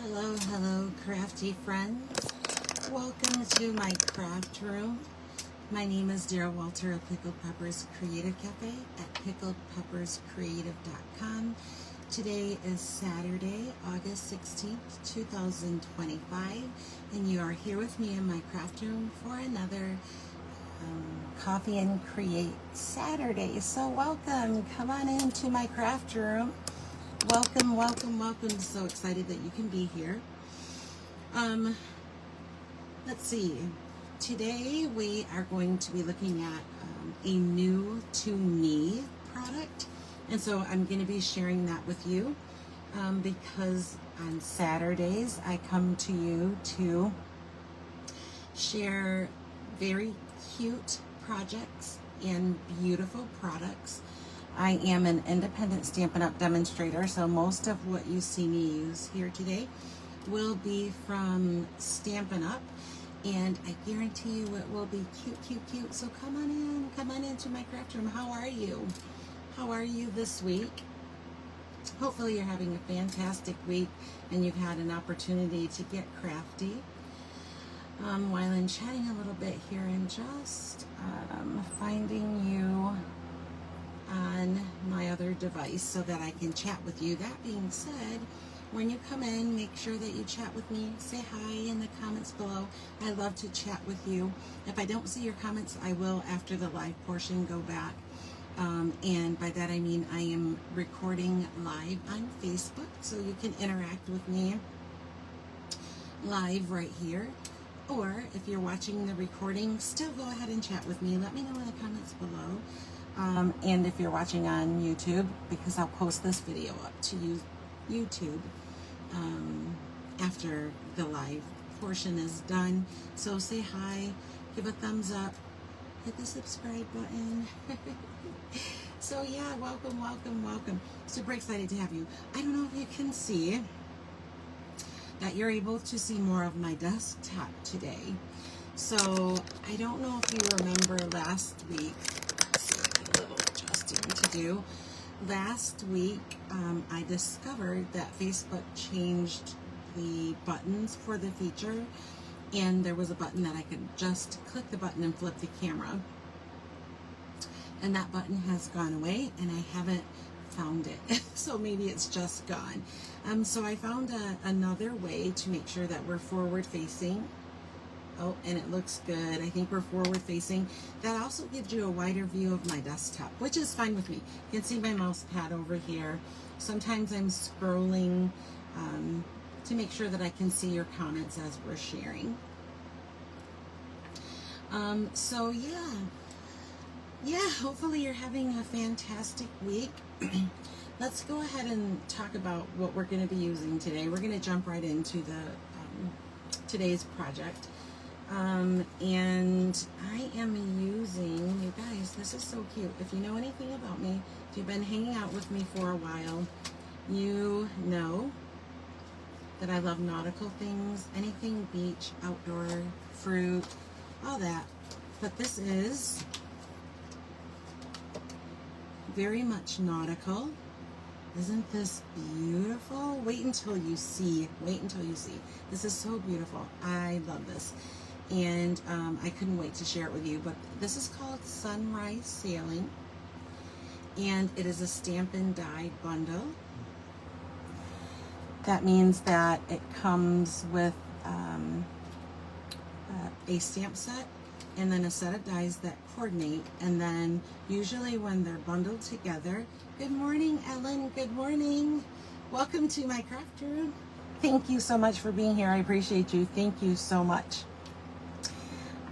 Hello, hello, crafty friends. Welcome to my craft room. My name is Daryl Walter of Pickled Peppers Creative Cafe at pickledpepperscreative.com. Today is Saturday, August 16th, 2025, and you are here with me in my craft room for another Coffee and Create Saturday. So welcome, come on into my craft room. Welcome, welcome, welcome. So excited that you can be here. Let's see. Today we are going to be looking at a new to me product. And so I'm going to be sharing that with you because on Saturdays I come to you to share very cute projects and beautiful products. I am an independent Stampin' Up! Demonstrator, so most of what you see me use here today will be from Stampin' Up! And I guarantee you it will be cute, cute, cute. So come on into my craft room. How are you? How are you this week? Hopefully you're having a fantastic week and you've had an opportunity to get crafty. While I'm chatting a little bit here and just finding you on my other device so that I can chat with you. That being said, when you come in, make sure that you chat with me. Say hi in the comments below. I love to chat with you. If I don't see your comments, I will, after the live portion, go back. And by that I mean I am recording live on Facebook, so you can interact with me live right here. Or if you're watching the recording, still go ahead and chat with me. Let me know in the comments below. And if you're watching on YouTube, because I'll post this video up to YouTube after the live portion is done. So say hi, give a thumbs up, hit the subscribe button. So yeah, welcome, welcome, welcome. Super excited to have you. I don't know if you can see that you're able to see more of my desktop today. So I don't know if you remember last week, a little adjusting to do. Last week, I discovered that Facebook changed the buttons for the feature, and there was a button that I could just click the button and flip the camera. And that button has gone away, and I haven't found it. So maybe it's just gone. So I found another way to make sure that we're forward facing. Oh, and it looks good. I think we're forward facing. That also gives you a wider view of my desktop, which is fine with me. You can see my mouse pad over here. Sometimes I'm scrolling to make sure that I can see your comments as we're sharing. So yeah, hopefully you're having a fantastic week. Let's go ahead and talk about what we're going to be using today. We're going to jump right into the today's project. And I am using, you guys, this is so cute. If you know anything about me, if you've been hanging out with me for a while, you know that I love nautical things, anything beach, outdoor, fruit, all that. But this is very much nautical. Isn't this beautiful? Wait until you see. Wait until you see. This is so beautiful. I love this. And I couldn't wait to share it with you. But this is called Sunrise Sailing. And it is a Stampin' Die bundle. That means that it comes with a stamp set and then a set of dies that coordinate. And then usually when they're bundled together, good morning, Ellen, good morning. Welcome to my craft room. Thank you so much for being here. I appreciate you. Thank you so much.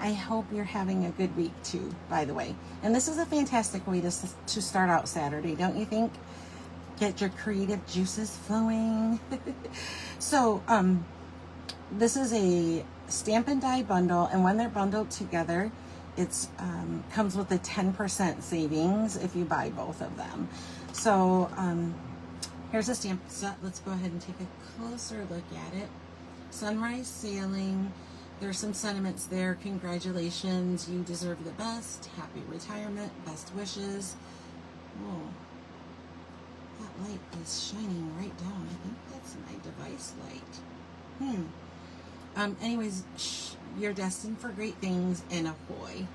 I hope you're having a good week too, by the way. And this is a fantastic way to start out Saturday, don't you think? Get your creative juices flowing. So, this is a Stampin' Die bundle, and when they're bundled together, it's comes with a 10% savings if you buy both of them. So here's a stamp set. Let's go ahead and take a closer look at it. Sunrise Sailing. There's some sentiments there. Congratulations, you deserve the best. Happy retirement. Best wishes. Whoa, that light is shining right down. I think that's my device light. Anyways, you're destined for great things, and ahoy.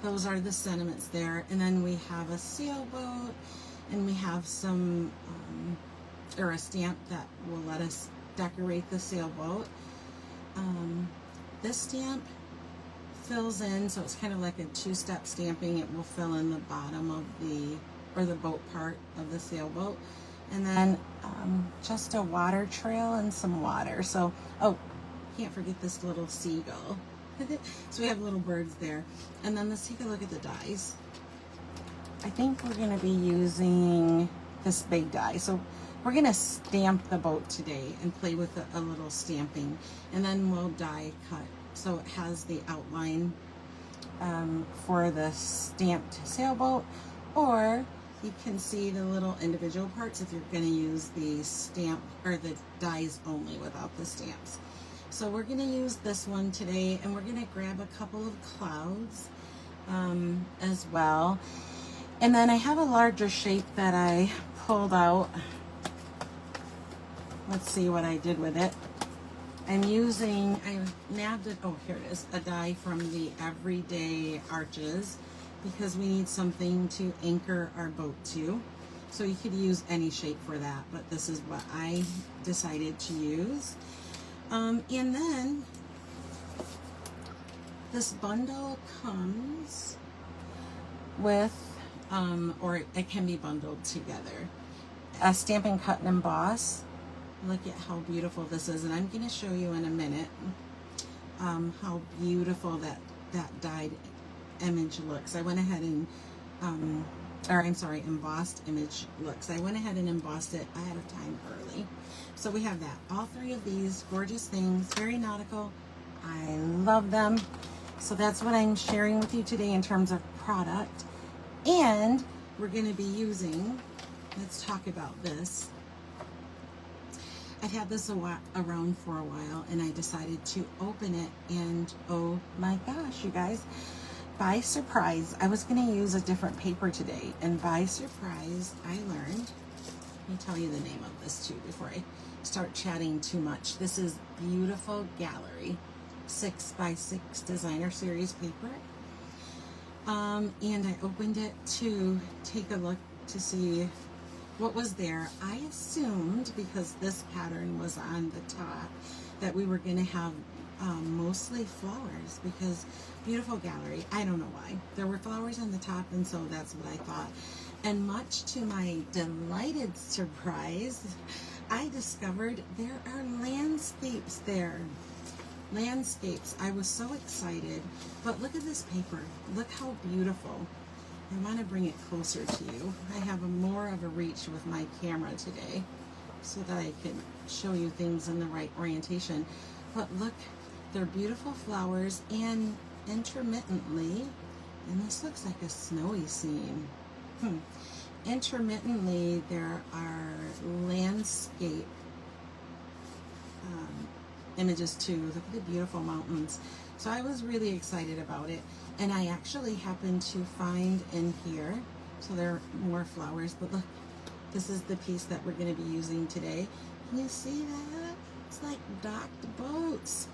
Those are the sentiments there. And then we have a sailboat, and we have some, or a stamp that will let us decorate the sailboat. This stamp fills in, so it's kind of like a two-step stamping. It will fill in the bottom of the boat part of the sailboat. And then just a water trail and some water. So, oh, can't forget this little seagull. So we have little birds there. And then let's take a look at the dies. I think we're going to be using this big die. So we're going to stamp the boat today and play with a little stamping. And then we'll die cut. So it has the outline for the stamped sailboat. Or you can see the little individual parts if you're going to use the stamp or the dies only without the stamps. So we're going to use this one today, and we're going to grab a couple of clouds as well. And then I have a larger shape that I pulled out. Let's see what I did with it. I nabbed it, oh here it is, a die from the Everyday Arches, because we need something to anchor our boat to. So you could use any shape for that, but this is what I decided to use. And then this bundle comes with, or it can be bundled together, a Stampin' Cut and Emboss. Look at how beautiful this is, and I'm going to show you in a minute how beautiful that dyed image looks. I went ahead and, embossed image looks. I went ahead and embossed it ahead of time early. So we have that. All three of these gorgeous things, very nautical. I love them. So that's what I'm sharing with you today in terms of product. And we're going to be using, let's talk about this. I've had this around for a while, and I decided to open it, and oh my gosh, you guys, by surprise, I was going to use a different paper today, and by surprise, I learned, let me tell you the name of this too before I start chatting too much. This is Beautiful Gallery 6x6 Designer Series paper, and I opened it to take a look to see what was there. I assumed, because this pattern was on the top, that we were going to have mostly flowers, because Beautiful Gallery, I don't know why. There were flowers on the top, and so that's what I thought. And much to my delighted surprise, I discovered there are landscapes there. Landscapes. I was so excited. But look at this paper. Look how beautiful. I want to bring it closer to you. I have more of a reach with my camera today so that I can show you things in the right orientation. But look, they're beautiful flowers, and intermittently, and this looks like a snowy scene. Intermittently, there are landscape images too. Look at the beautiful mountains. So I was really excited about it, and I actually happened to find in here, so there are more flowers, but look, this is the piece that we're going to be using today. Can you see that? It's like docked boats.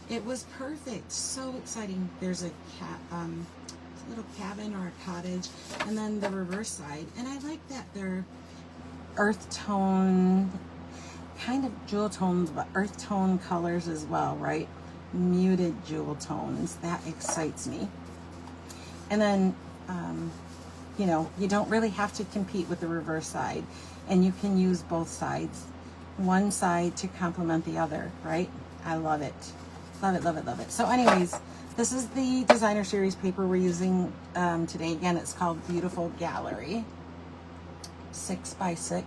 It was perfect. So exciting. There's a little cabin or a cottage, and then the reverse side, and I like that they're earth tone, kind of jewel tones, but earth tone colors as well, right? Muted jewel tones. That excites me. And then you know, you don't really have to compete with the reverse side, and you can use both sides, one side to complement the other, right? I love it. Love it, love it, love it. So anyways, this is the designer series paper we're using today. Again, it's called Beautiful Gallery 6x6.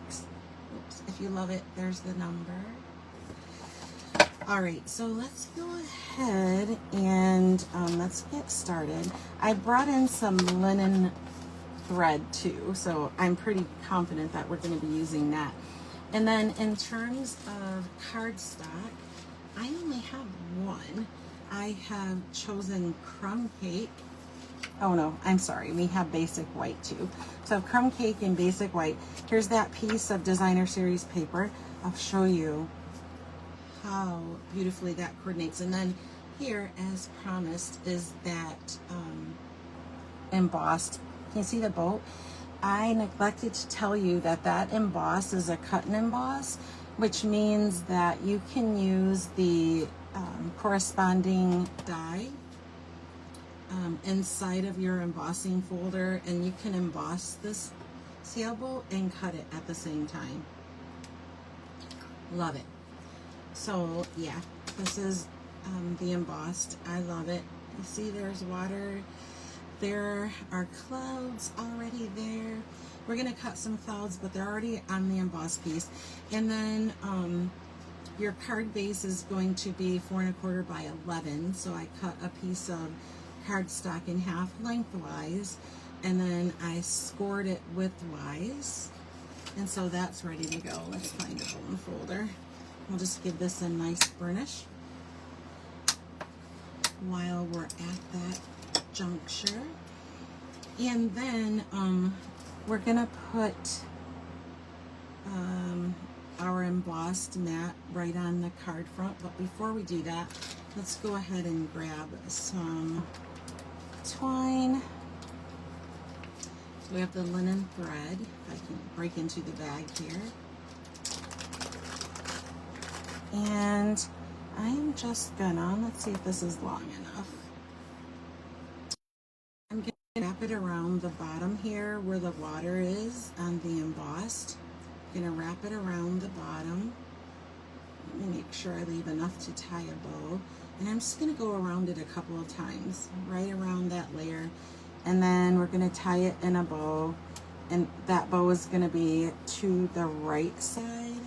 Oops, if you love it, there's the number. All right, so let's go ahead and let's get started. I brought in some linen thread too, so I'm pretty confident that we're going to be using that. And then in terms of cardstock, I only have one. I have chosen Crumb Cake. Oh no, I'm sorry, we have Basic White too. So Crumb Cake and Basic White. Here's that piece of designer series paper. I'll show you how beautifully that coordinates. And then here, as promised, is that embossed. Can you see the boat? I neglected to tell you that that emboss is a cut and emboss, which means that you can use the corresponding die inside of your embossing folder, and you can emboss this sailboat and cut it at the same time. Love it. So yeah, this is the embossed. I love it. You see there's water. There are clouds already there. We're gonna cut some clouds, but they're already on the embossed piece. And then your card base is going to be 4 1/4 by 11. So I cut a piece of cardstock in half lengthwise, and then I scored it widthwise. And so that's ready to go. Let's find a bone folder. We'll just give this a nice burnish while we're at that juncture. And then we're gonna put our embossed mat right on the card front. But before we do that, let's go ahead and grab some twine. So we have the linen thread. If I can break into the bag here. And I'm just gonna, let's see if this is long enough. I'm gonna wrap it around the bottom here where the water is on the embossed. I'm gonna wrap it around the bottom. Let me make sure I leave enough to tie a bow. And I'm just gonna go around it a couple of times, right around that layer. And then we're gonna tie it in a bow. And that bow is gonna be to the right side.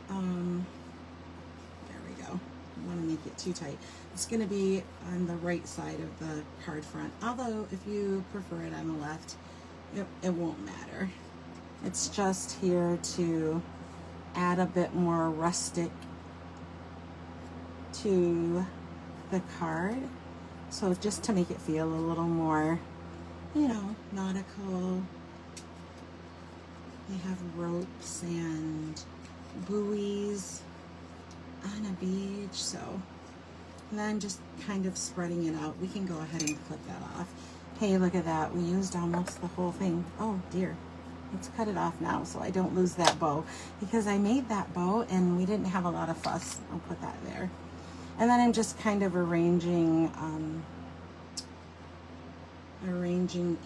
There we go. I want to make it too tight. It's going to be on the right side of the card front. Although, if you prefer it on the left, it won't matter. It's just here to add a bit more rustic to the card. So just to make it feel a little more, you know, nautical. They have ropes and buoys on a beach, so and then just kind of spreading it out. We can go ahead and clip that off. Hey, look at that. We used almost the whole thing. Oh dear. Let's cut it off now so I don't lose that bow, because I made that bow and we didn't have a lot of fuss. I'll put that there. And then I'm just kind of arranging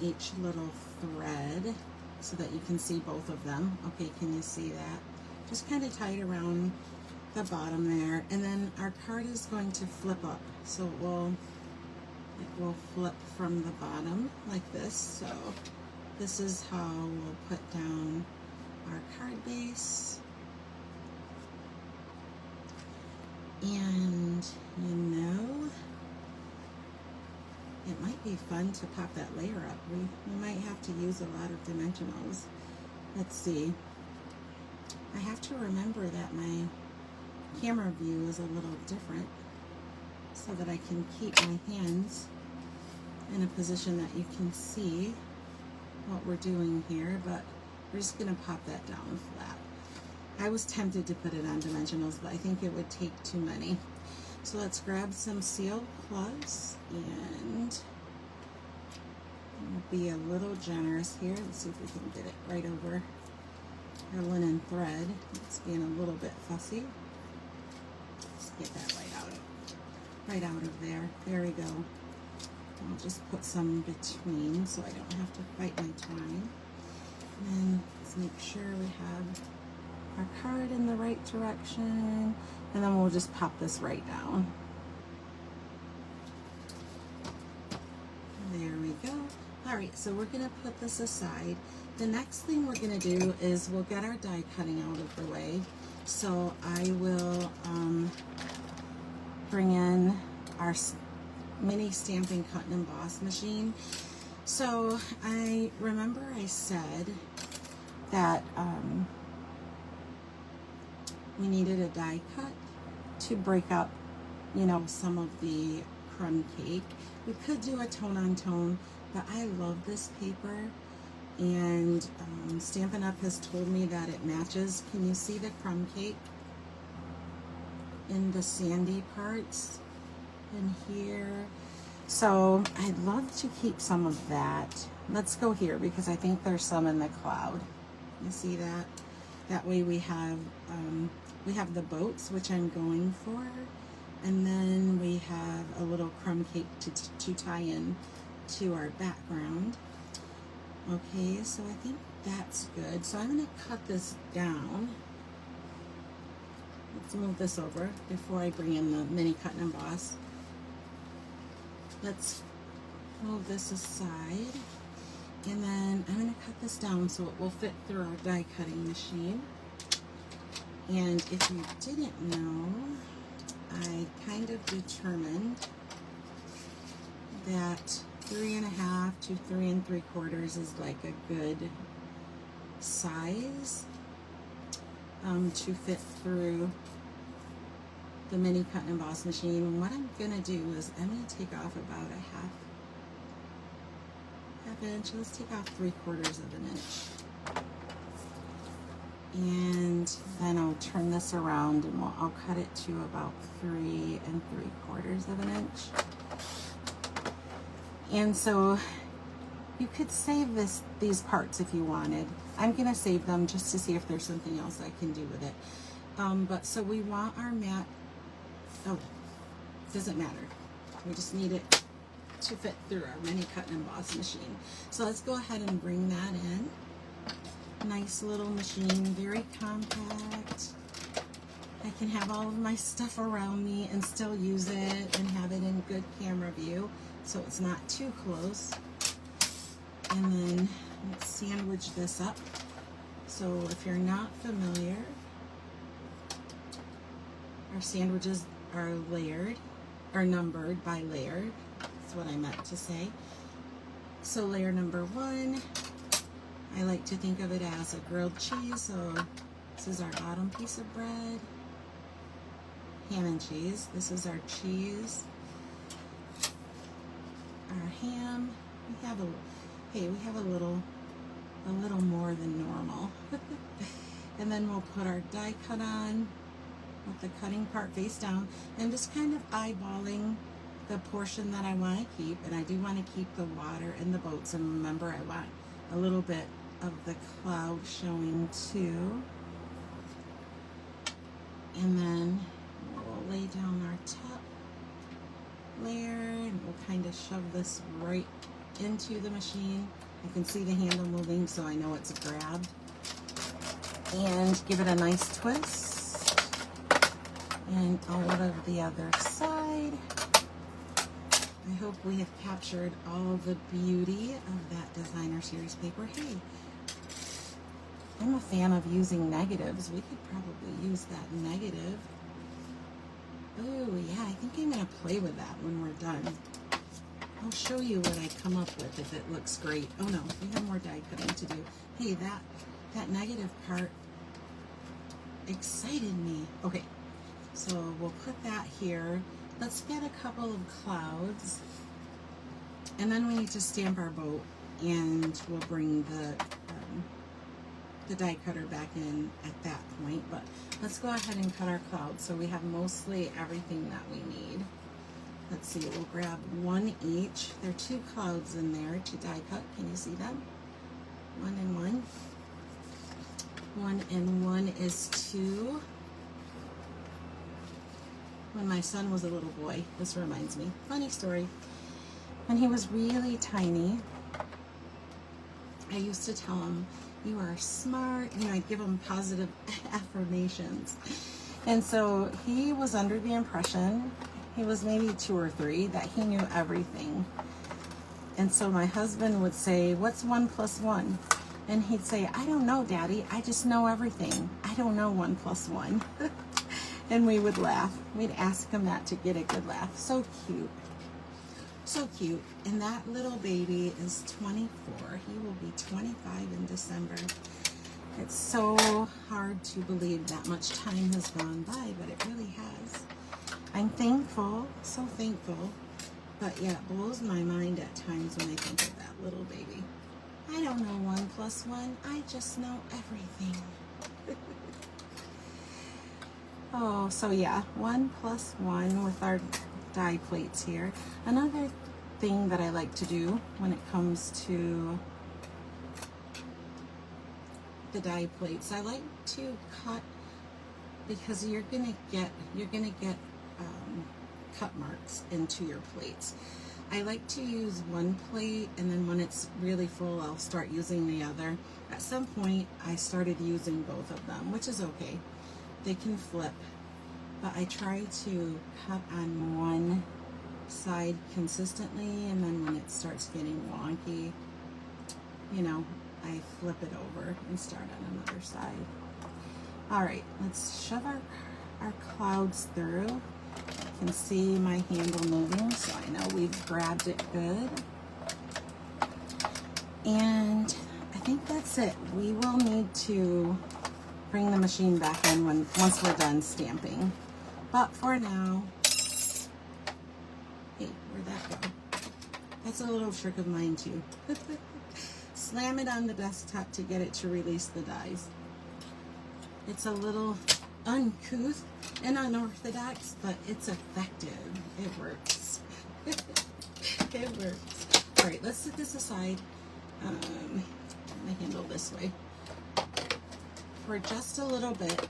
each little thread so that you can see both of them. Okay, can you see that? Just kind of tie it around the bottom there, and then our card is going to flip up, so it will flip from the bottom like this. So this is how we'll put down our card base. And you know, it might be fun to pop that layer up. We might have to use a lot of dimensionals. Let's see. I have to remember that my camera view is a little different so that I can keep my hands in a position that you can see what we're doing here, but we're just going to pop that down flat. I was tempted to put it on dimensionals, but I think it would take too many. So let's grab some seal plugs, and we'll be a little generous here. Let's see if we can get it right over our linen thread. It's being a little bit fussy. Let's get that right out of there. There we go. I'll just put some between so I don't have to fight my twine. And then let's make sure we have our card in the right direction, and then we'll just pop this right down. There we go. All right, so we're gonna put this aside. The next thing we're gonna do is we'll get our die cutting out of the way. So I will bring in our mini Stampin' Cut and Emboss machine. So I remember I said that we needed a die cut to break up, you know, some of the crumb cake. We could do a tone on tone, but I love this paper, and Stampin' Up has told me that it matches. Can you see the crumb cake? in the sandy parts in here. So I'd love to keep some of that. Let's go here because I think there's some in the cloud. You see that? That way we have the boats, which I'm going for, and then we have a little crumb cake to tie in to our background. Okay, so I think that's good. So I'm going to cut this down. Let's move this over before I bring in the mini cut and emboss. Let's move this aside, and then I'm going to cut this down so it will fit through our die cutting machine. And if you didn't know, I kind of determined that 3.5 to 3 3/4 is like a good size to fit through the mini cut and emboss machine. And what I'm gonna do is I'm gonna take off about a half inch. Let's take off 3/4 of an inch. And then I'll turn this around and I'll cut it to about 3 3/4 of an inch. And so you could save these parts if you wanted. I'm gonna save them just to see if there's something else I can do with it. But so we want our mat, oh, doesn't matter. We just need it to fit through our mini cut and emboss machine. So let's go ahead and bring that in. Nice little machine, very compact. I can have all of my stuff around me and still use it and have it in good camera view so it's not too close. And then let's sandwich this up. So if you're not familiar, our sandwiches are layered, or numbered by layer. That's what I meant to say. So layer number 1, I like to think of it as a grilled cheese. So this is our bottom piece of bread. Ham and cheese. This is our cheese. Our ham. We have a little more than normal. And then we'll put our die cut on with the cutting part face down and just kind of eyeballing the portion that I want to keep. And I do want to keep the water and the boats. And remember, I want a little bit of the cloud showing too. And then we'll lay down our top layer and we'll kind of shove this right into the machine. I can see the handle moving, so I know it's grabbed. And give it a nice twist. And out of the other side. I hope we have captured all the beauty of that designer series paper. Hey, I'm a fan of using negatives. We could probably use that negative. Oh yeah, I think I'm gonna play with that when we're done. I'll show you what I come up with if it looks great. Oh no, we have more die cutting to do. Hey, that negative part excited me. Okay, so we'll put that here. Let's get a couple of clouds. And then we need to stamp our boat, and we'll bring the die cutter back in at that point. But let's go ahead and cut our clouds so we have mostly everything that we need. Let's see, we'll grab one each. There are 2 clouds in there to die cut. Can you see them? 1 and 1. 1 and 1 is 2. When my son was a little boy, this reminds me, funny story. When he was really tiny, I used to tell him, "You are smart," and I'd give him positive affirmations. And so he was under the impression, he was maybe 2 or 3, that he knew everything. And so my husband would say, "What's 1 + 1?" And he'd say, "I don't know, Daddy, I just know everything. I don't know 1 + 1. And we would laugh. We'd ask him that to get a good laugh. So cute. So cute. And that little baby is 24. He will be 25 in December. It's so hard to believe that much time has gone by, but it really has. I'm thankful, so thankful. But yeah, it blows my mind at times when I think of that little baby. I don't know 1 + 1. I just know everything. Oh, so yeah, 1 + 1 with our die plates here. Another thing that I like to do when it comes to the die plates, I like to cut, because you're gonna get cut marks into your plates. I like to use one plate, and then when it's really full, I'll start using the other. At some point, I started using both of them, which is okay. They can flip, but I try to cut on one side consistently, and then when it starts getting wonky, you know, I flip it over and start on another side. All right, let's shove our clouds through. You can see my handle moving, so I know we've grabbed it good. And I think that's it. We will need to bring the machine back in once we're done stamping. But for now, hey, where'd that go? That's a little trick of mine too. Slam it on the desktop to get it to release the dies. It's a little uncouth and unorthodox, but it's effective. It works. It works. All right, let's set this aside. I handle this way for just a little bit,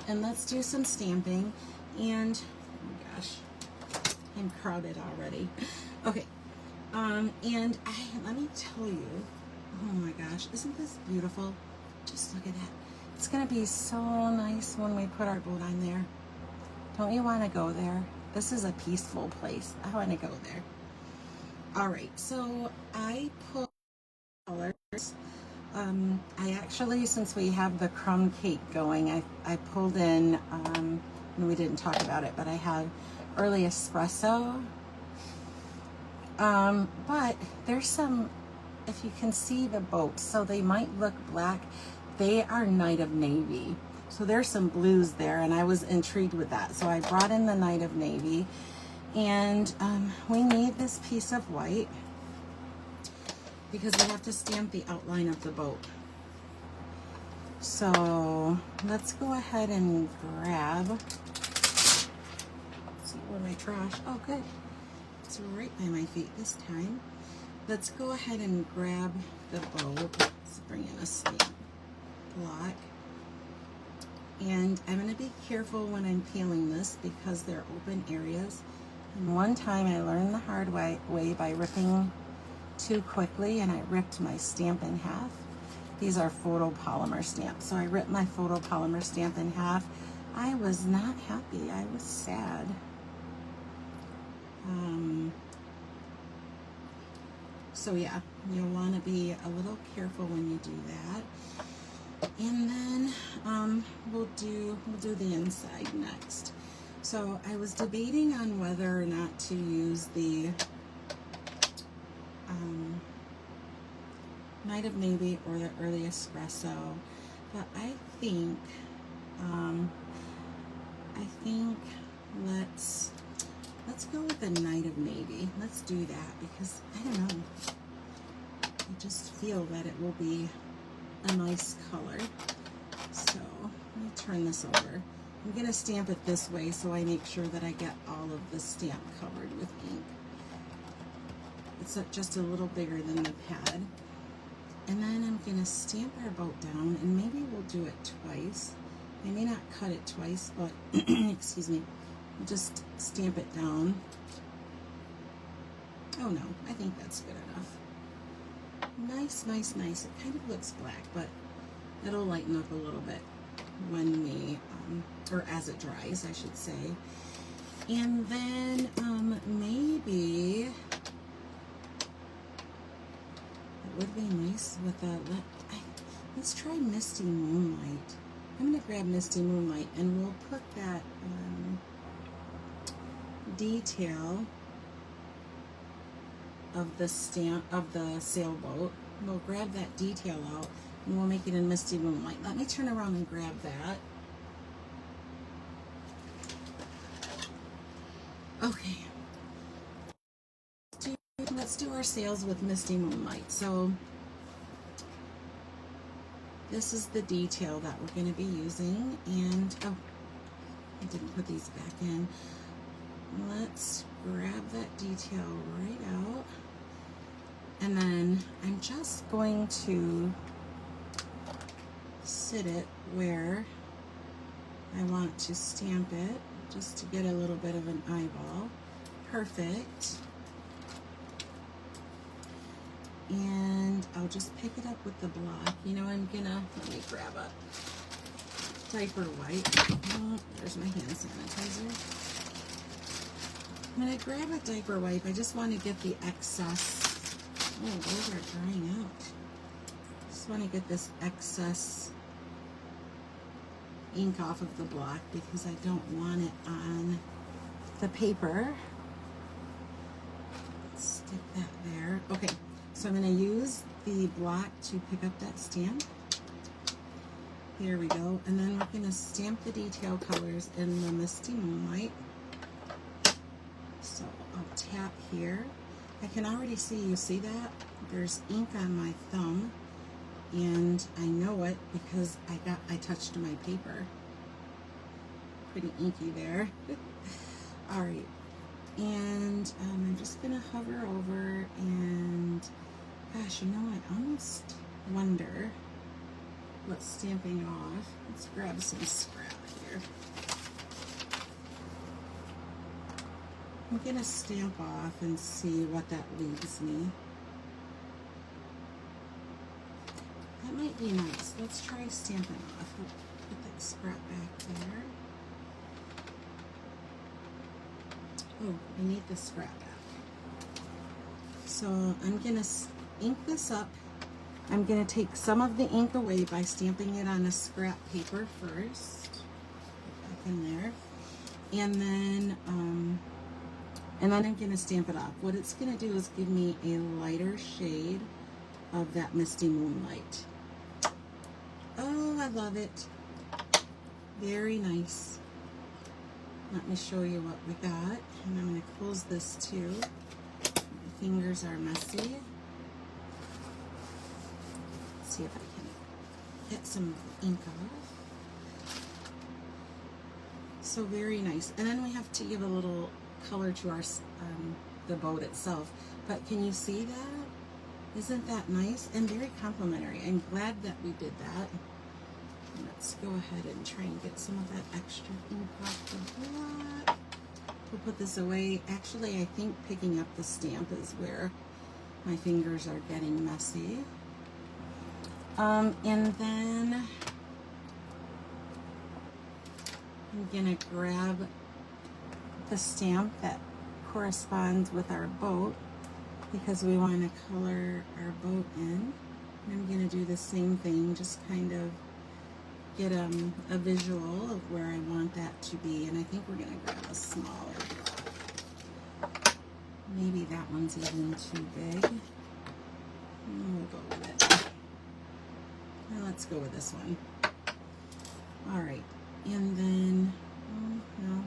and let's do some stamping. And oh my gosh, I'm crowded already. Okay, and let me tell you, oh my gosh, isn't this beautiful? Just look at that. It's gonna be so nice when we put our boat on there. Don't you want to go there? This is a peaceful place. I want to go there. All right, so I put colors. I actually, since we have the Crumb Cake going, I pulled in, and we didn't talk about it, but I have early espresso. But there's some, if you can see the boats, so they might look black. They are Night of Navy. So there's some blues there, and I was intrigued with that. So I brought in the Night of Navy, and we need this piece of white because we have to stamp the outline of the boat. So let's go ahead and grab, let's see where my trash, oh good, it's right by my feet this time. Let's go ahead and grab the boat. Let's bring in a stamp block. And I'm going to be careful when I'm peeling this because they're open areas. And one time I learned the hard way by ripping too quickly, and I ripped my stamp in half. These are photopolymer stamps, so I ripped my photopolymer stamp in half. I was not happy. I was sad. So yeah, you'll want to be a little careful when you do that. And then we'll do the inside next. So I was debating on whether or not to use the Night of Navy or the Early Espresso, but I think let's go with the Night of Navy. Let's do that because I don't know. I just feel that it will be a nice color. So let me turn this over. I'm going to stamp it this way so I make sure that I get all of the stamp covered with ink. It's just a little bigger than the pad. And then I'm going to stamp our boat down, and maybe we'll do it twice. I may not cut it twice, but excuse me, we'll just stamp it down. Oh no, I think that's good enough. Nice, nice, nice. It kind of looks black, but it'll lighten up a little bit when we, or as it dries, I should say. And then maybe it would be nice with a, let's try Misty Moonlight. I'm going to grab Misty Moonlight, and we'll put that detail of the stamp of the sailboat. We'll grab that detail out, and we'll make it in Misty Moonlight. Let me turn around and grab that. Okay. Let's do our sails with Misty Moonlight. So this is the detail that we're going to be using, and oh, I didn't put these back in. Let's grab that detail right out. And then I'm just going to sit it where I want to stamp it, just to get a little bit of an eyeball. Perfect. And I'll just pick it up with the block. You know, let me grab a diaper wipe. Oh, there's my hand sanitizer. I'm gonna grab a diaper wipe. I just want to get the excess. Oh, those are drying out. Just want to get this excess ink off of the block because I don't want it on the paper. Stick that there. Okay, so I'm going to use the block to pick up that stamp. Here we go. And then we're going to stamp the detail colors in the Misty Moonlight. So I'll tap here. I can already see, you see that? There's ink on my thumb. And I know it because I touched my paper. Pretty inky there. All right, and I'm just gonna hover over, and gosh, you know, I almost wonder what's stamping off. Let's grab some scrap here. I'm gonna stamp off and see what that leaves me. That might be nice. Let's try stamping off. Put that scrap back there. Oh, I need the scrap back. So I'm gonna ink this up. I'm gonna take some of the ink away by stamping it on a scrap paper first. Put back in there. And then I'm gonna stamp it off. What it's gonna do is give me a lighter shade of that Misty Moonlight. Oh, I love it. Very nice. Let me show you what we got. And I'm going to close this too. My fingers are messy. Let's see if I can get some of the ink off. So very nice. And then we have to give a little color to our the boat itself. But can you see that? Isn't that nice? And very complimentary. I'm glad that we did that. Let's go ahead and try and get some of that extra ink off the block. We'll put this away. Actually, I think picking up the stamp is where my fingers are getting messy. And then I'm gonna grab the stamp that corresponds with our boat because we want to color our boat in. And I'm gonna do the same thing, just kind of get a visual of where I want that to be. And I think we're gonna grab a smaller block. Maybe that one's even too big. We'll go with it. Now let's go with this one. All right, and then, oh no,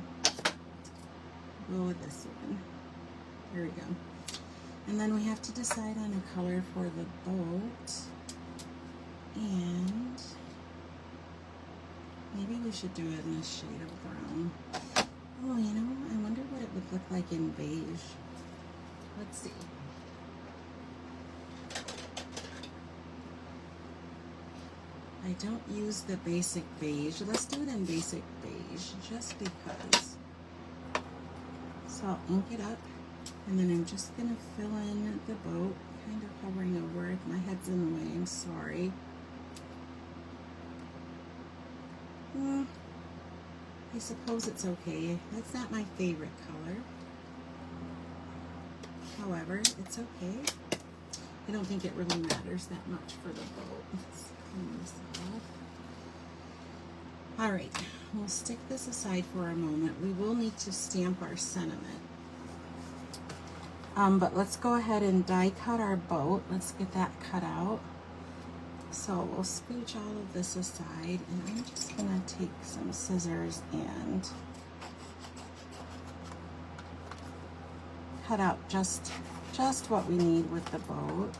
go with this one. There we go. And then we have to decide on a color for the boat. And maybe we should do it in a shade of brown. Oh, you know, I wonder what it would look like in beige. Let's see. I don't use the basic beige. Let's do it in basic beige, just because. So I'll ink it up, and then I'm just gonna fill in the boat, kind of hovering over it. My head's in the way, I'm sorry. I suppose it's okay. That's not my favorite color. However, it's okay. I don't think it really matters that much for the boat. Let's clean this off. All right, we'll stick this aside for a moment. We will need to stamp our sentiment. But let's go ahead and die cut our boat. Let's get that cut out. So we'll scooch all of this aside, and I'm just gonna take some scissors and cut out just what we need with the boat.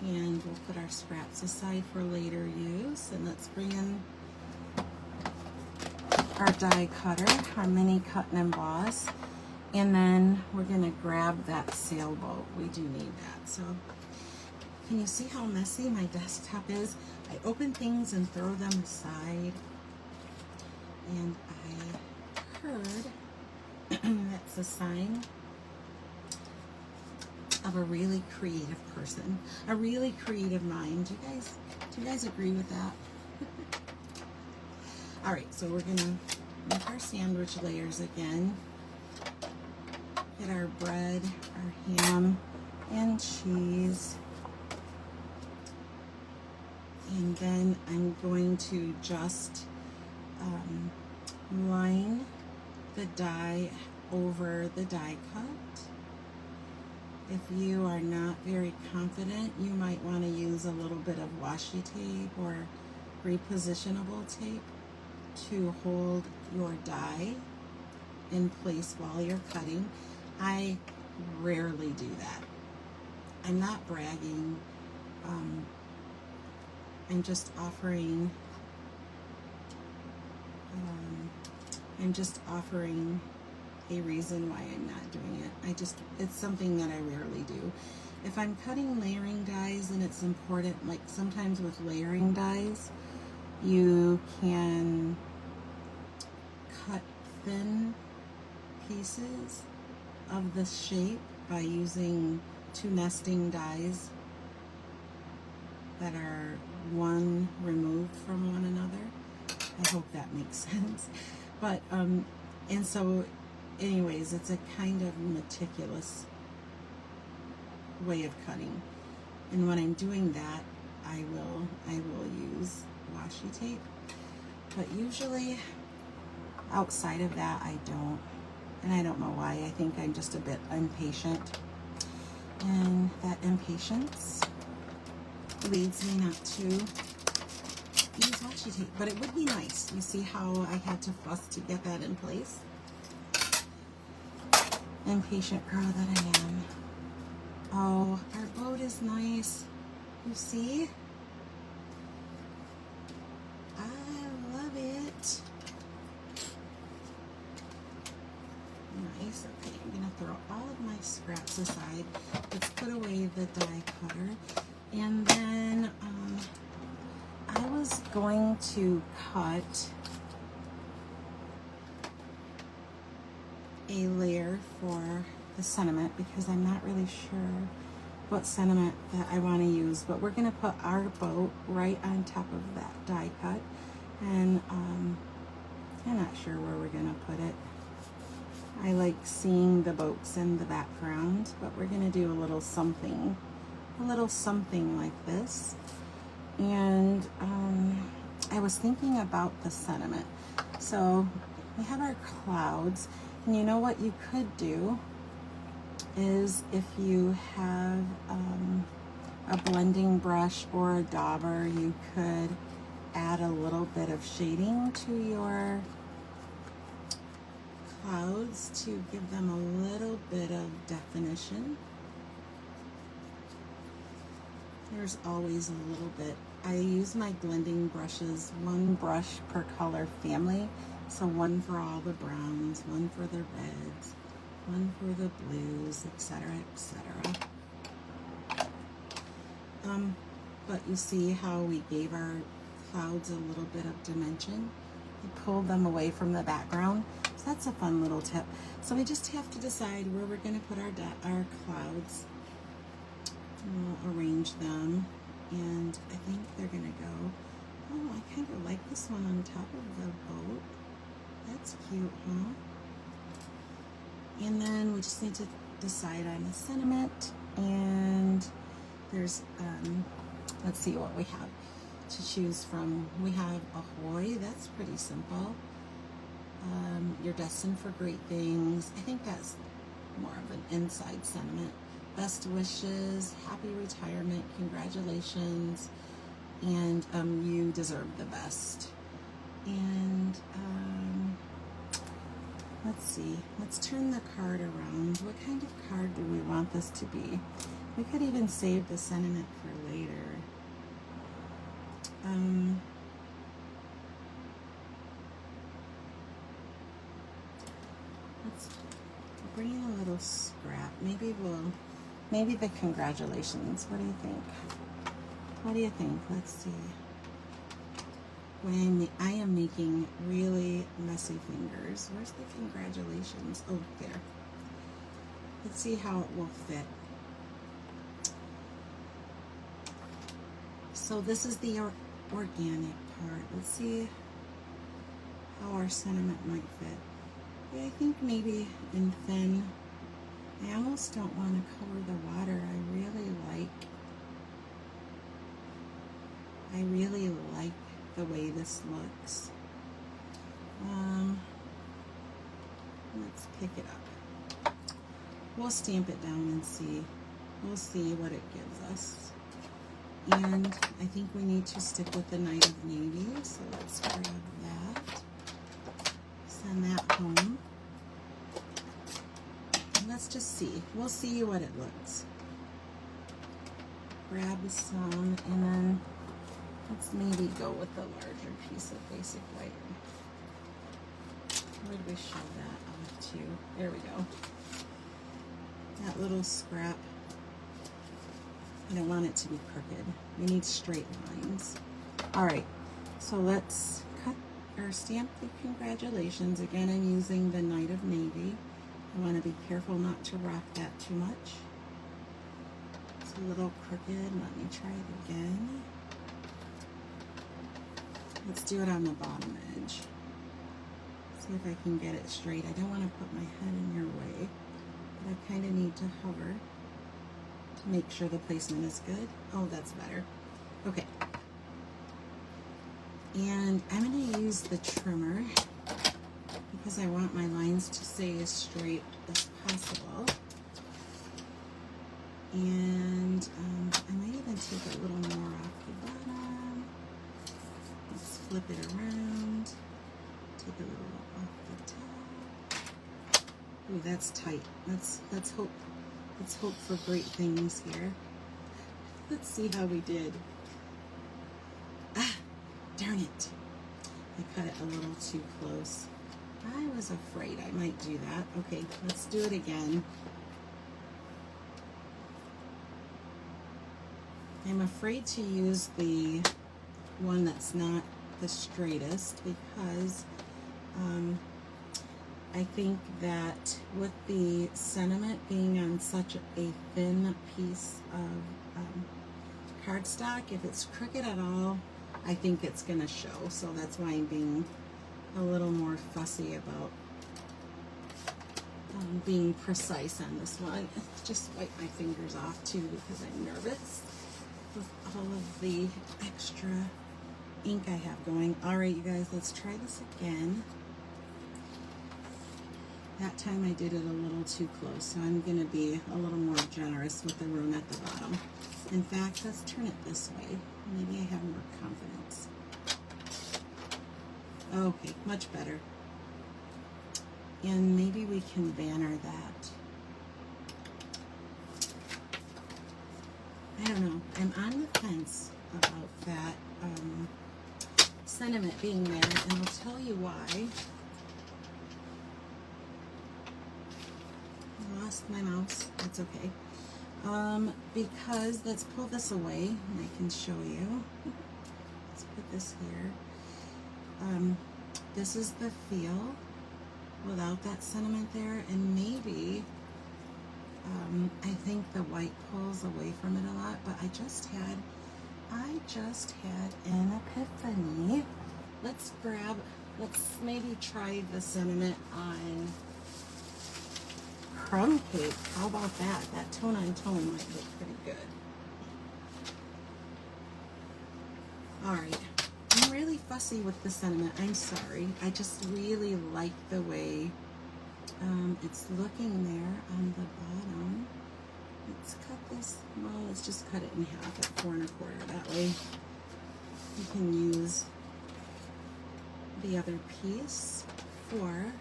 And we'll put our scraps aside for later use, and let's bring in our die cutter, our mini cut and emboss, and then we're gonna grab that sailboat. We do need that. So can you see how messy my desktop is? I open things and throw them aside, and I heard that's a sign of a really creative person, a really creative mind. Do you guys agree with that? All right, so we're gonna make our sandwich layers again. Get our bread, our ham and cheese. And then I'm going to just line the die over the die cut. If you are not very confident, you might want to use a little bit of washi tape or repositionable tape to hold your die in place while you're cutting. I rarely do that. I'm not bragging. I'm just offering a reason why I'm not doing it. It's something that I rarely do. If I'm cutting layering dies, and it's important, like sometimes with layering dies, you can cut thin pieces of the shape by using two nesting dies that are one removed from one another. I hope that makes sense. But, and so anyways, it's a kind of meticulous way of cutting. And when I'm doing that, I will use washi tape. But usually outside of that, I don't. And I don't know why. I think I'm just a bit impatient. And that impatience leads me not to use washi tape. But it would be nice. You see how I had to fuss to get that in place? Impatient girl that I am. Oh, our boat is nice. You see? I love it. Nice. Okay, I'm gonna throw all of my scraps aside. Let's put away the die cutter. And then I was going to cut a layer for the sentiment because I'm not really sure what sentiment that I want to use, but we're going to put our boat right on top of that die cut, and I'm not sure where we're going to put it. I like seeing the boats in the background, but we're going to do a little something like this. And I was thinking about the sentiment. So we have our clouds, and you know what you could do is if you have a blending brush or a dauber, you could add a little bit of shading to your clouds to give them a little bit of definition. There's always a little bit. I use my blending brushes, one brush per color family. So one for all the browns, one for the reds, one for the blues, etc., etc. But you see how we gave our clouds a little bit of dimension? We pulled them away from the background. So that's a fun little tip. So we just have to decide where we're going to put our clouds. We'll arrange them, and I think they're going to go, oh, I kind of like this one on top of the boat. That's cute, huh? And then we just need to decide on the sentiment, and there's, let's see what we have to choose from. We have ahoy, that's pretty simple. You're destined for great things. I think that's more of an inside sentiment. Best wishes, happy retirement, congratulations, and you deserve the best. And let's see, let's turn the card around. What kind of card do we want this to be? We could even save the sentiment for later. little scrap. Maybe the congratulations. What do you think? What do you think? Let's see. When I am making really messy fingers. Where's the congratulations? Oh, there. Let's see how it will fit. So this is the organic part. Let's see how our sentiment might fit. Yeah, I think maybe in thin. I almost don't want to cover the water. I really like the way this looks. Let's pick it up. We'll stamp it down and see. We'll see what it gives us. And I think we need to stick with the Night of Navy, so let's grab that. Send that home. And let's just see. We'll see what it looks. Grab some, and then let's maybe go with the larger piece of basic white. Where did we show that off to? There we go. That little scrap. I don't want it to be crooked. We need straight lines. All right, so let's cut or stamp the congratulations. Again, I'm using the Night of Navy. I want to be careful not to rock that too much. It's a little crooked. Let me try it again. Let's do it on the bottom edge. See if I can get it straight. I don't want to put my head in your way, but I kind of need to hover to make sure the placement is good. Oh, that's better. Okay. And I'm going to use the trimmer because I want my lines to stay as straight as possible. And I might even take a little more off the bottom. Let's flip it around. Take a little off the top. Ooh, that's tight. Let's hope. Let's hope for great things here. Let's see how we did. Ah, darn it. I cut it a little too close. I was afraid I might do that. Okay, let's do it again. I'm afraid to use the one that's not the straightest because I think that with the sentiment being on such a thin piece of cardstock, if it's crooked at all, I think it's going to show. So that's why I'm being a little more fussy about being precise on this one. Just wipe my fingers off too because I'm nervous with all of the extra ink I have going. All right, you guys, let's try this again. That time I did it a little too close, so I'm going to be a little more generous with the room at the bottom. In fact, let's turn it this way. Maybe I have more confidence. Okay, much better. And maybe we can banner that. I don't know. I'm on the fence about that sentiment being there, and I'll tell you why. I lost my mouse. That's okay. Because let's pull this away, and I can show you. Let's put this here. This is the feel without that sentiment there, and maybe I think the white pulls away from it a lot, but I just had an epiphany. Let's maybe try the sentiment on Crumb Cake. How about that? That tone on tone might look pretty good. All right. I'm really fussy with the sentiment. I'm sorry. I just really like the way it's looking there on the bottom. Let's cut this. Well, let's just cut it in half at 4 1/4. That way you can use the other piece for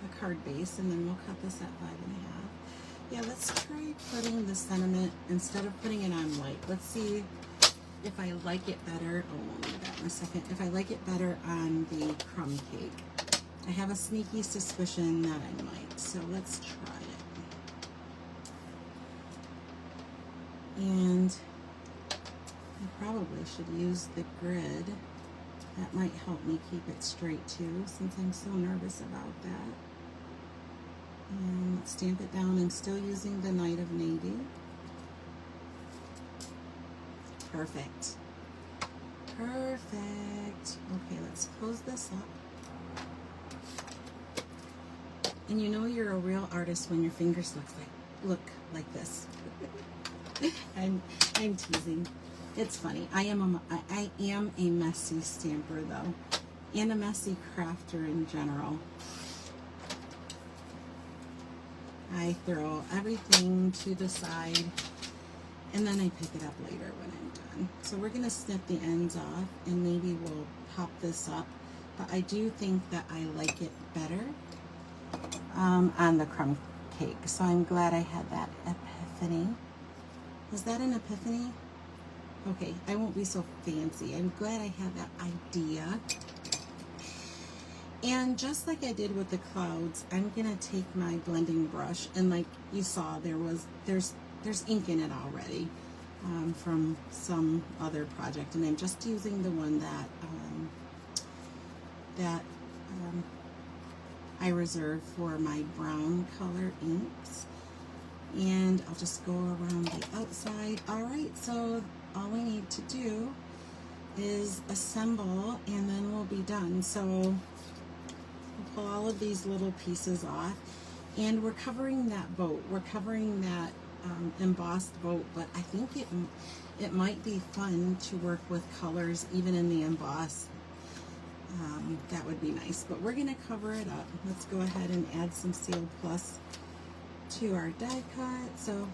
a card base, and then we'll cut this at 5 1/2. Yeah, let's try putting the sentiment instead of putting it on white. Let's see if I like it better. Oh, we'll do that in a second. If I like it better on the Crumb Cake. I have a sneaky suspicion that I might, so let's try it. And I probably should use the grid. That might help me keep it straight too, since I'm so nervous about that. And let's stamp it down. I'm still using the Night of Navy. Perfect. Perfect. Okay, let's close this up. And you know you're a real artist when your fingers look like this. I'm teasing. It's funny. I am a messy stamper though, and a messy crafter in general. I throw everything to the side, and then I pick it up later when I'm done. So we're gonna snip the ends off, and maybe we'll pop this up. But I do think that I like it better on the crumb cake. So I'm glad I had that epiphany. Is that an epiphany? Okay, I won't be so fancy. I'm glad I had that idea. And just like I did with the clouds, I'm gonna take my blending brush, and like you saw, there's ink in it already from some other project, and I'm just using the one that I reserved for my brown color inks. And I'll just go around the outside. All right, so all we need to do is assemble, and then we'll be done. So we'll pull all of these little pieces off, and we're covering that boat. We're covering that embossed boat, but I think it might be fun to work with colors even in the emboss. That would be nice, but we're gonna cover it up. Let's go ahead and add some Seal Plus to our die cut. So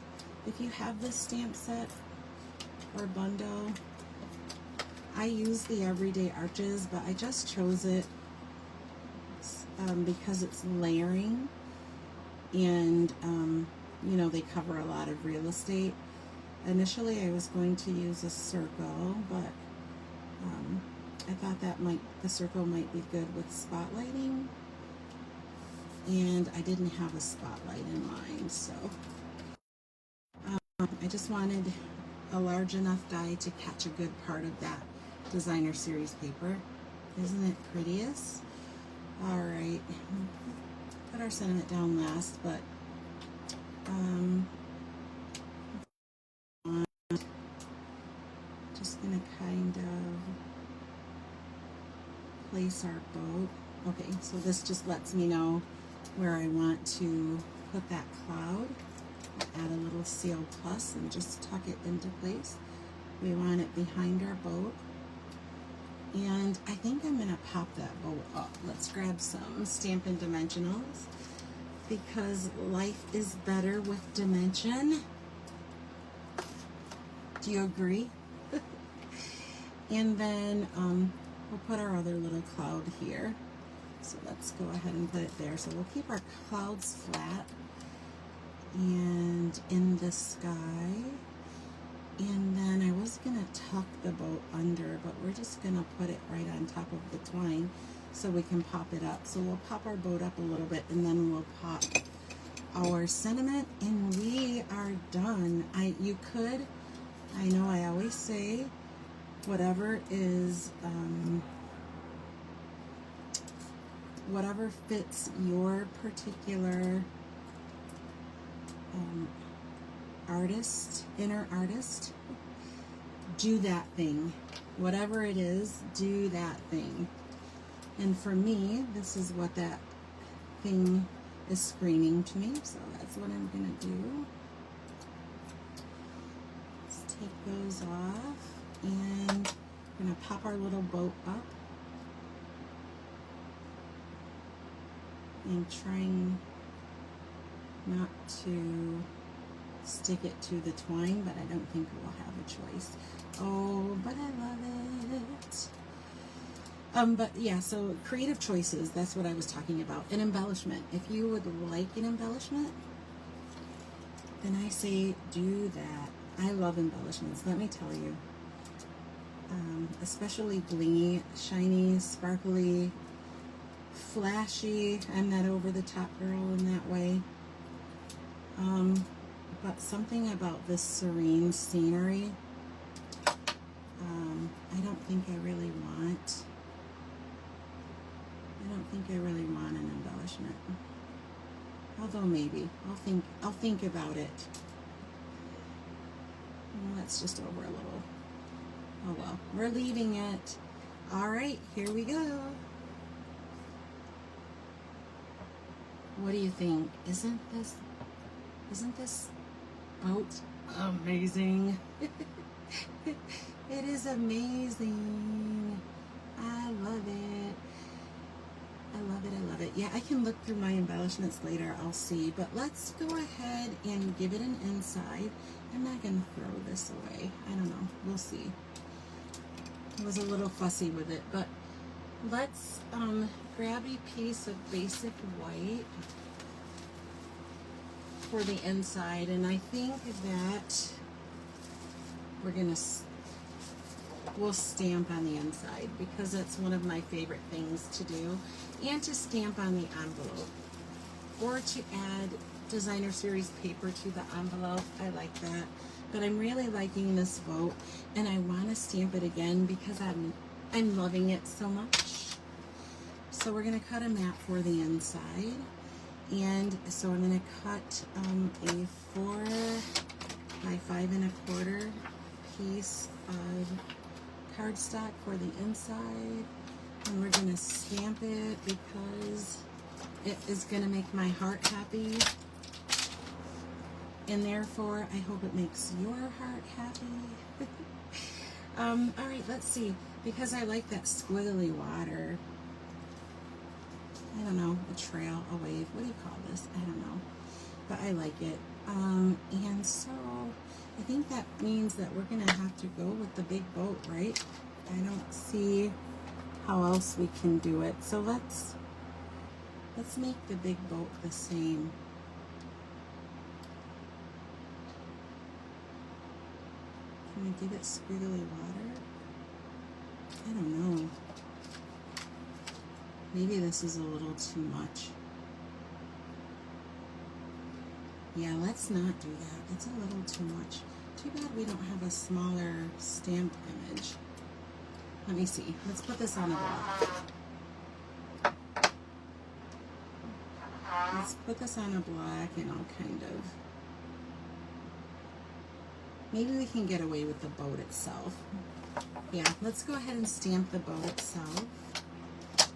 if you have this stamp set or bundle, I use the Everyday Arches, but I just chose it because it's layering, and you know, they cover a lot of real estate. Initially I was going to use a circle, but I thought the circle might be good with spotlighting, and I didn't have a spotlight in mind, so I just wanted a large enough die to catch a good part of that designer series paper. Isn't it prettiest? All right, put our sentiment down last, but just gonna kind of place our boat. Okay, so this just lets me know where I want to put that cloud. I'll add a little Seal Plus and just tuck it into place. We want it behind our boat. And I think I'm gonna pop that boat up. Let's grab some Stampin' Dimensionals, because life is better with dimension. Do you agree? And then we'll put our other little cloud here. So let's go ahead and put it there. So we'll keep our clouds flat and in the sky. And then I was gonna tuck the boat under, but we're just gonna put it right on top of the twine so we can pop it up. So we'll pop our boat up a little bit, and then we'll pop our sentiment, and we are done. You could, I know I always say, whatever fits your particular inner artist, do that thing. Whatever it is, do that thing. And for me, this is what that thing is screaming to me, so that's what I'm gonna do. Let's take those off, and we're gonna pop our little boat up and trying not to stick it to the twine, but I don't think we'll have a choice. Oh, but I love it. But yeah, so creative choices, that's what I was talking about. An embellishment. If you would like an embellishment, then I say do that. I love embellishments, let me tell you. Especially blingy, shiny, sparkly, flashy. I'm that over the top girl in that way. but something about this serene scenery, I don't think I really want an embellishment. Although maybe I'll think about it. Let's just over a little. Oh well, we're leaving it. All right, here we go. What do you think? Isn't this boat amazing? It is amazing. I love it. I love it. I love it. Yeah, I can look through my embellishments later. I'll see. But let's go ahead and give it an inside. I'm not going to throw this away. I don't know. We'll see. I was a little fussy with it. But let's grab a piece of basic white for the inside. And I think that we'll stamp on the inside because that's one of my favorite things to do, and to stamp on the envelope or to add designer series paper to the envelope. I like that, but I'm really liking this boat and I want to stamp it again because I'm loving it so much. So we're going to cut a map for the inside, and so I'm going to cut a 4 by 5 1/4 piece of cardstock for the inside, and we're going to stamp it because it is going to make my heart happy, and therefore I hope it makes your heart happy. All right, let's see, because I like that squiggly water. I don't know, a trail, a wave, what do you call this? I don't know, but I like it. And so I think that means that we're gonna have to go with the big boat, right? I don't see how else we can do it. So let's make the big boat the same. Can we give it squiggly water? I don't know. Maybe this is a little too much. Yeah, let's not do that. It's a little too much. Too bad we don't have a smaller stamp image. Let me see. Let's put this on a block. Let's put this on a block and I'll kind of... Maybe we can get away with the boat itself. Yeah, let's go ahead and stamp the boat itself.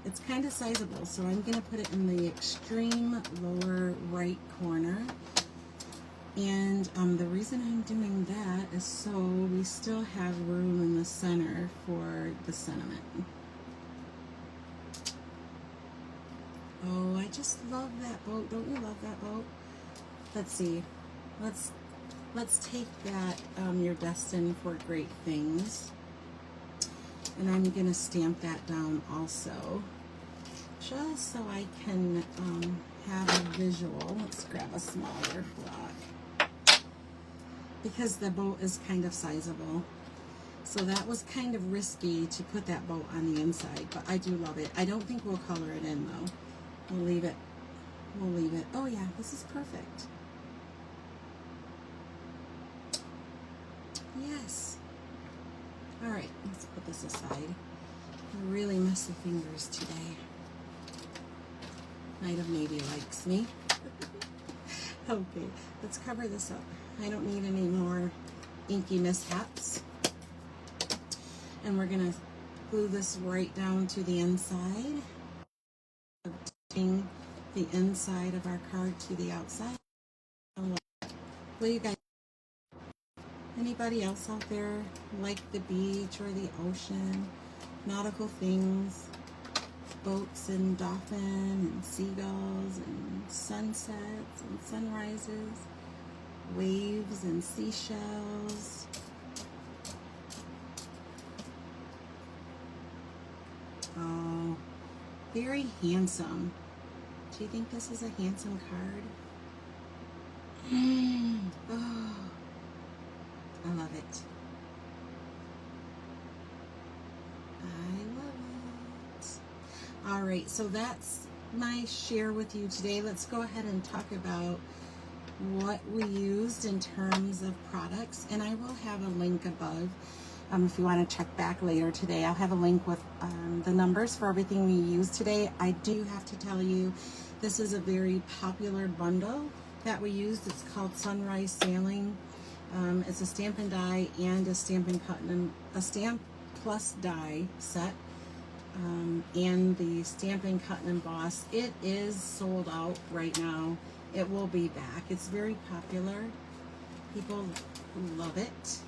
It's kind of sizable, so I'm going to put it in the extreme lower right corner. And the reason I'm doing that is so we still have room in the center for the sentiment. Oh, I just love that boat. Don't you love that boat? Let's see. Let's take that, you're destined for great things. And I'm going to stamp that down also, just so I can have a visual. Let's grab a smaller block, because the boat is kind of sizable. So that was kind of risky to put that boat on the inside, but I do love it. I don't think we'll color it in though. We'll leave it. We'll leave it. Oh yeah, this is perfect. Yes. All right, let's put this aside. Really messy fingers today. Night of Navy likes me. Okay, let's cover this up. I don't need any more inky mishaps. And we're gonna glue this right down to the inside. Touching the inside of our card to the outside. What do you guys? Anybody else out there like the beach or the ocean, nautical things, boats and dolphin and seagulls and sunsets and sunrises, waves and seashells? Oh, very handsome. Do you think this is a handsome card? Oh. I love it. I love it. All right, so that's my share with you today. Let's go ahead and talk about what we used in terms of products, and I will have a link above if you want to check back later today. I'll have a link with the numbers for everything we used today. I do have to tell you, this is a very popular bundle that we used. It's called Sunrise Sailing. It's a Stampin' Die and a Stampin' Cut and a Stamp Plus Die set. And the Stampin' Cut and Emboss. It is sold out right now. It will be back. It's very popular. People love it.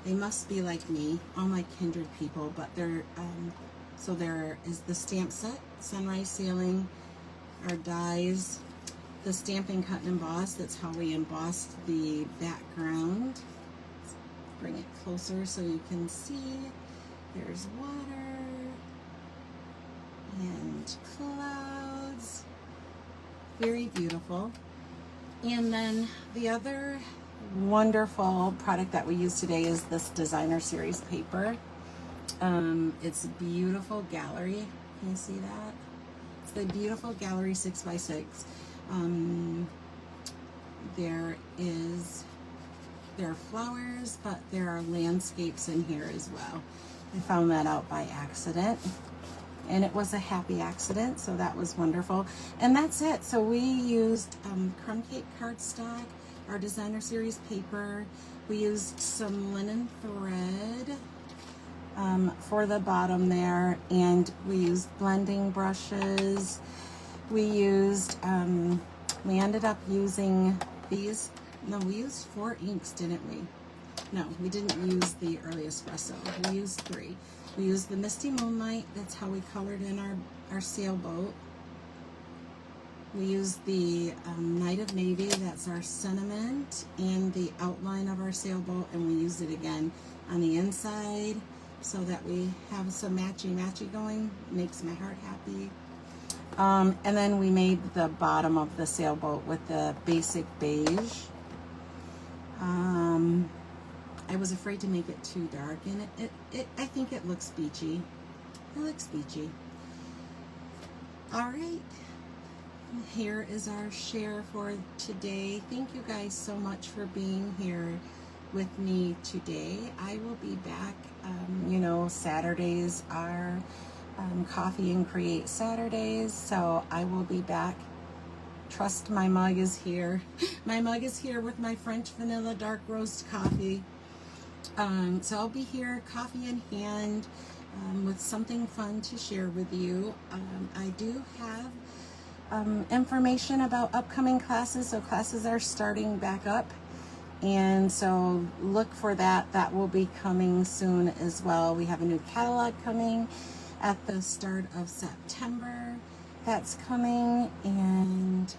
They must be like me, all my kindred people, but they're, so there is the stamp set, Sunrise Sailing, our dies, the Stampin' Cut and Emboss. That's how we embossed the background. Let's bring it closer so you can see. There's water and clouds. Very beautiful. And then the other wonderful product that we use today is this designer series paper. It's beautiful gallery. Can you see that? It's the beautiful gallery 6x6. There are flowers, but there are landscapes in here as well. I found that out by accident, and it was a happy accident, so that was wonderful. And that's it. So we used Crumb Cake cardstock, our designer series paper. We used some linen thread for the bottom there, and we used blending brushes. We used, we ended up using these. No, we used 4 inks, didn't we? No, we didn't use the early espresso. We used 3. We used the Misty Moonlight. That's how we colored in our sailboat. We used the Night of Navy. That's our sentiment and the outline of our sailboat. And we used it again on the inside so that we have some matchy-matchy going. Makes my heart happy. And then we made the bottom of the sailboat with the basic beige. I was afraid to make it too dark, and I think it looks beachy. It looks beachy. All right. Here is our share for today. Thank you guys so much for being here with me today. I will be back. You know, Saturdays are Coffee and Create Saturdays, so I will be back. Trust my mug is here. My mug is here with my French vanilla dark roast coffee. So I'll be here, coffee in hand, with something fun to share with you. I do have information about upcoming classes, so classes are starting back up, and so look for that. That will be coming soon as well. We have a new catalog coming at the start of September. That's coming, and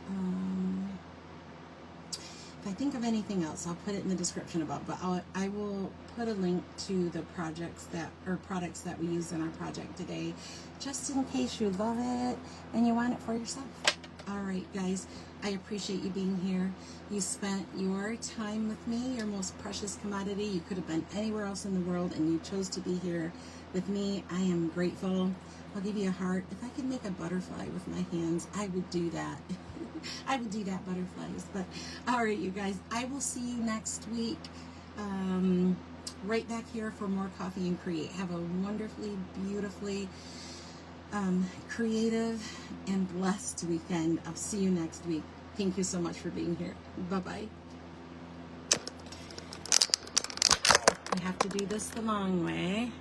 if I think of anything else, I'll put it in the description above, but I will put a link to the products that we use in our project today, just in case you love it and you want it for yourself. All right, guys, I appreciate you being here. You spent your time with me, your most precious commodity. You could have been anywhere else in the world, and you chose to be here with me. I am grateful. I'll give you a heart. If I could make a butterfly with my hands, I would do that. I would do that, butterflies. But all right, you guys, I will see you next week. Right back here for more Coffee and Create. Have a wonderfully, beautifully creative and blessed weekend. I'll see you next week. Thank you so much for being here. Bye-bye. I have to do this the long way.